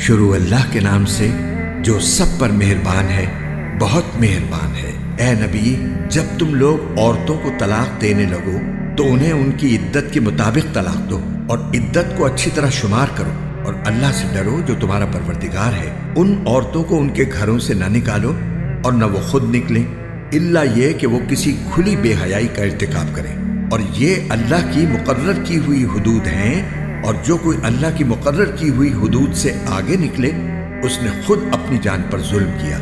شروع اللہ کے نام سے جو سب پر مہربان ہے، بہت مہربان ہے۔ اے نبی، جب تم لوگ عورتوں کو طلاق دینے لگو تو انہیں ان کی عدت کے مطابق طلاق دو اور عدت کو اچھی طرح شمار کرو، اور اللہ سے ڈرو جو تمہارا پروردگار ہے۔ ان عورتوں کو ان کے گھروں سے نہ نکالو اور نہ وہ خود نکلیں، الا یہ کہ وہ کسی کھلی بے حیائی کا ارتکاب کریں، اور یہ اللہ کی مقرر کی ہوئی حدود ہیں، اور جو کوئی اللہ کی مقرر کی ہوئی حدود سے آگے نکلے اس نے خود اپنی جان پر ظلم کیا۔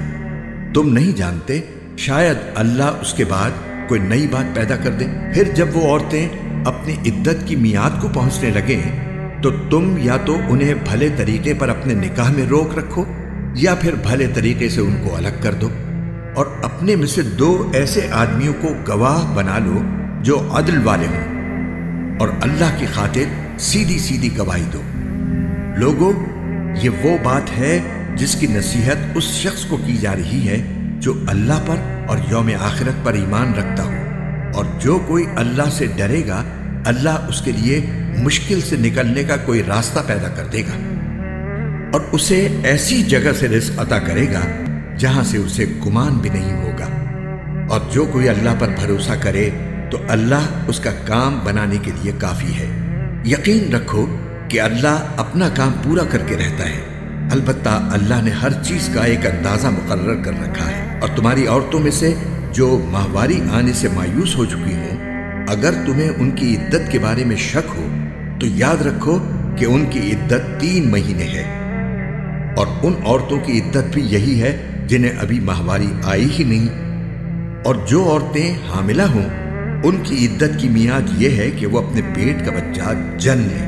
تم نہیں جانتے، شاید اللہ اس کے بعد کوئی نئی بات پیدا کر دے۔ پھر جب وہ عورتیں اپنی عدت کی میعاد کو پہنچنے لگیں تو تم یا تو انہیں بھلے طریقے پر اپنے نکاح میں روک رکھو یا پھر بھلے طریقے سے ان کو الگ کر دو، اور اپنے میں سے 2 ایسے آدمیوں کو گواہ بنا لو جو عدل والے ہوں، اور اللہ کی خاطر سیدھی سیدھی گواہی دو۔ لوگو، یہ وہ بات ہے جس کی نصیحت اس شخص کو کی جا رہی ہے جو اللہ پر اور یوم آخرت پر ایمان رکھتا ہو، اور جو کوئی اللہ سے ڈرے گا اللہ اس کے لیے مشکل سے نکلنے کا کوئی راستہ پیدا کر دے گا، اور اسے ایسی جگہ سے رزق عطا کرے گا جہاں سے اسے گمان بھی نہیں ہوگا۔ اور جو کوئی اللہ پر بھروسہ کرے تو اللہ اس کا کام بنانے کے لیے کافی ہے۔ یقین رکھو کہ اللہ اپنا کام پورا کر کے رہتا ہے۔ البتہ اللہ نے ہر چیز کا ایک اندازہ مقرر کر رکھا ہے، اور تمہاری عورتوں میں سے جو ماہواری آنے سے مایوس ہو چکی ہوں، اگر تمہیں ان کی عدت کے بارے میں شک ہو تو یاد رکھو کہ ان کی عدت 3 مہینے ہے، اور ان عورتوں کی عدت بھی یہی ہے جنہیں ابھی ماہواری آئی ہی نہیں، اور جو عورتیں حاملہ ہوں ان کی عدت کی میعاد یہ ہے کہ وہ اپنے پیٹ کا بچہ جن لیں،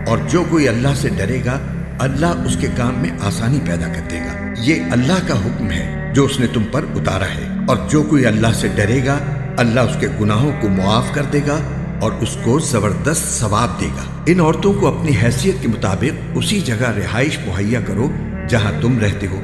اور جو کوئی اللہ سے ڈرے گا اللہ اس کے کام میں آسانی پیدا کر دے گا۔ یہ اللہ کا حکم ہے جو اس نے تم پر اتارا ہے، اور جو کوئی اللہ سے ڈرے گا اللہ اس کے گناہوں کو معاف کر دے گا اور اس کو زبردست ثواب دے گا۔ ان عورتوں کو اپنی حیثیت کے مطابق اسی جگہ رہائش مہیا کرو جہاں تم رہتے ہو،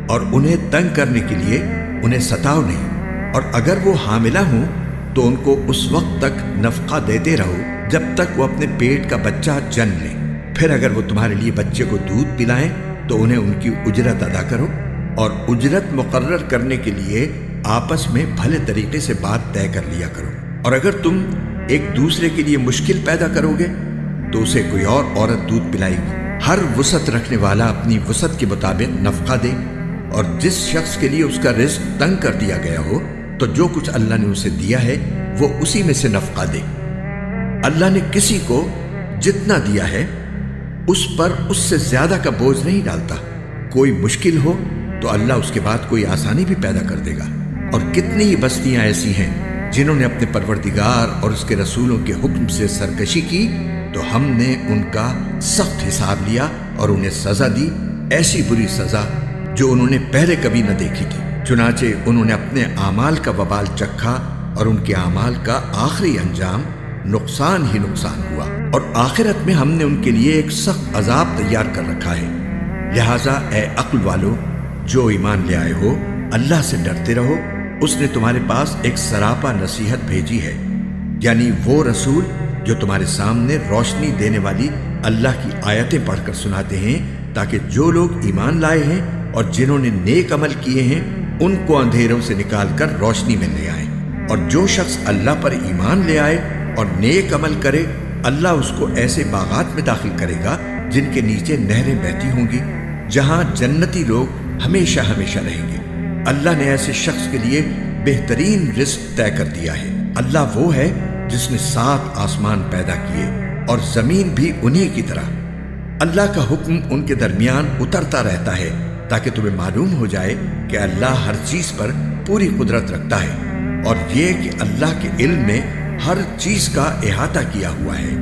اور انہیں تنگ کرنے کے لیے انہیں ستاؤ نہیں، اور اگر وہ حاملہ ہوں تو ان کو اس وقت تک نفقہ دیتے رہو جب تک وہ اپنے پیٹ کا بچہ جن لیں۔ پھر اگر وہ تمہارے لیے بچے کو دودھ پلائیں تو انہیں ان کی اجرت ادا کرو، اور اجرت مقرر کرنے کے لیے آپس میں بھلے طریقے سے بات طے کر لیا کرو، اور اگر تم ایک دوسرے کے لیے مشکل پیدا کرو گے تو اسے کوئی اور عورت دودھ پلائے گی۔ ہر وسعت رکھنے والا اپنی وسعت کے مطابق نفقہ دے، اور جس شخص کے لیے اس کا رزق تنگ کر دیا گیا ہو تو جو کچھ اللہ نے اسے دیا ہے وہ اسی میں سے نفقہ دے۔ اللہ نے کسی کو جتنا دیا ہے اس پر اس سے زیادہ کا بوجھ نہیں ڈالتا۔ کوئی مشکل ہو تو اللہ اس کے بعد کوئی آسانی بھی پیدا کر دے گا، اور کتنی ہی بستیاں ایسی ہیں جنہوں نے اپنے پروردگار اور اس کے رسولوں کے حکم سے سرکشی کی تو ہم نے ان کا سخت حساب لیا اور انہیں سزا دی، ایسی بری سزا جو انہوں نے پہلے کبھی نہ دیکھی تھی۔ چنانچہ انہوں نے اپنے اعمال کا وبال چکھا، اور ان کے اعمال کا آخری انجام نقصان ہی نقصان ہوا، اور آخرت میں ہم نے ان کے لیے ایک سخت عذاب تیار کر رکھا ہے۔ لہٰذا اے عقل والو، جو ایمان لے آئے ہو اللہ سے ڈرتے رہو۔ اس نے تمہارے پاس ایک سراپا نصیحت بھیجی ہے، یعنی وہ رسول جو تمہارے سامنے روشنی دینے والی اللہ کی آیتیں پڑھ کر سناتے ہیں، تاکہ جو لوگ ایمان لائے ہیں اور جنہوں نے نیک عمل کیے ہیں ان کو اندھیروں سے نکال کر روشنی میں لے آئیں، اور جو شخص اللہ پر ایمان لے آئے اور نیک عمل کرے اللہ اس کو ایسے باغات میں داخل کرے گا جن کے نیچے نہریں بہتی ہوں گی، جہاں جنتی لوگ ہمیشہ ہمیشہ رہیں گے۔ اللہ نے ایسے شخص کے لیے بہترین رزق طے کر دیا ہے۔ اللہ وہ ہے جس نے 7 آسمان پیدا کیے اور زمین بھی انہی کی طرح۔ اللہ کا حکم ان کے درمیان اترتا رہتا ہے تاکہ تمہیں معلوم ہو جائے کہ اللہ ہر چیز پر پوری قدرت رکھتا ہے، اور یہ کہ اللہ کے علم نے ہر چیز کا احاطہ کیا ہوا ہے۔